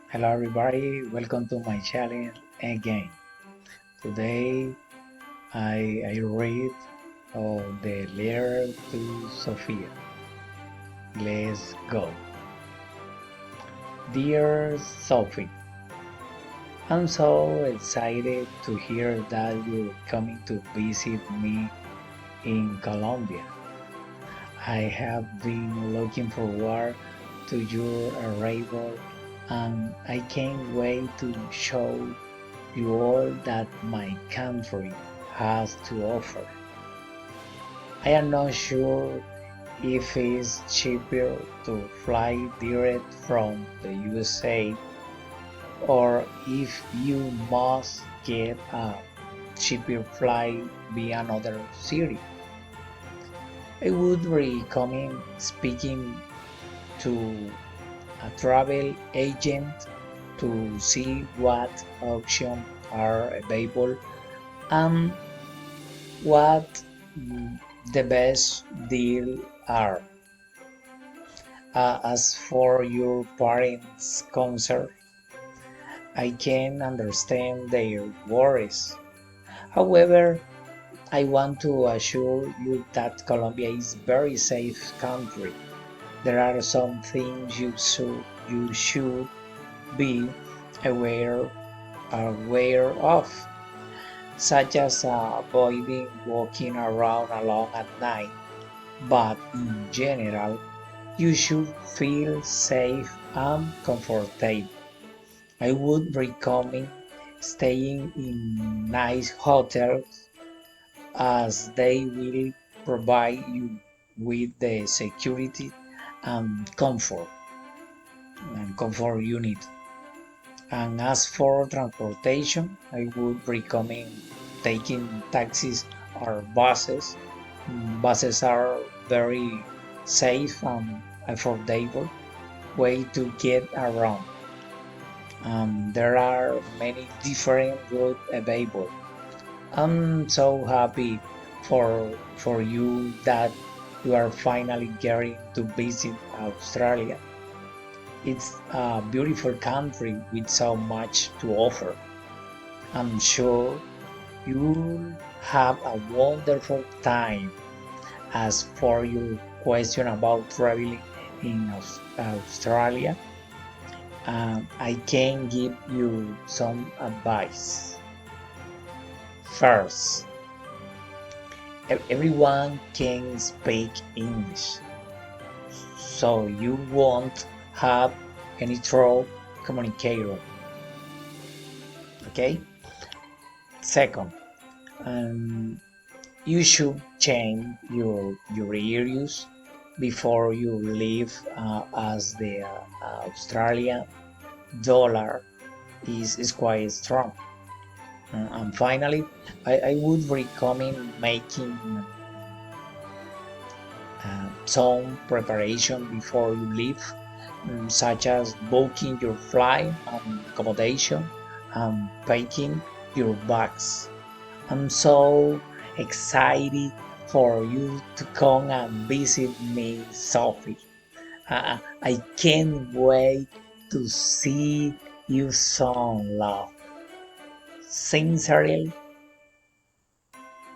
Hello everybody, welcome to my channel again. Today I read the letter to Sophia. Let's go. Dear Sophie, I'm so excited to hear that you're coming to visit me in Colombia. I have been looking forward to your arrival and I can't wait to show you all that my country has to offer. I am not sure if it's cheaper to fly direct from the USA or if you must get a cheaper flight via another city. I would recommend speaking to a travel agent to see what options are available and what the best deal are. As for your parents' concern, I can understand their worries. However, I want to assure you that Colombia is a very safe country. There are some things you should be aware aware of, such as avoiding walking around alone at night, but in general, you should feel safe and comfortable. I would recommend staying in nice hotels as they will provide you with the security and comfort you need. And as for transportation, I would recommend taking taxis or buses. Buses are very safe and affordable way to get around. There are many different routes available. I'm so happy for you that you are finally getting to visit Australia. It's a beautiful country with so much to offer. I'm sure you'll have a wonderful time. As for your question about traveling in Australia, I can give you some advice. First, everyone can speak English, so you won't have any trouble communicating. Okay? Second, um, you should change your ears before you leave, as the Australian dollar is quite strong. And finally, I would recommend making some preparation before you leave, such as booking your flight and accommodation and packing your bags. I'm so excited for you to come and visit me, Sophie. I can't wait to see you soon, love. Sincerely,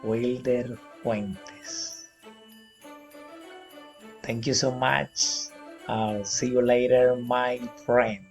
Wilder Fuentes. Thank you so much. I'll see you later, my friend.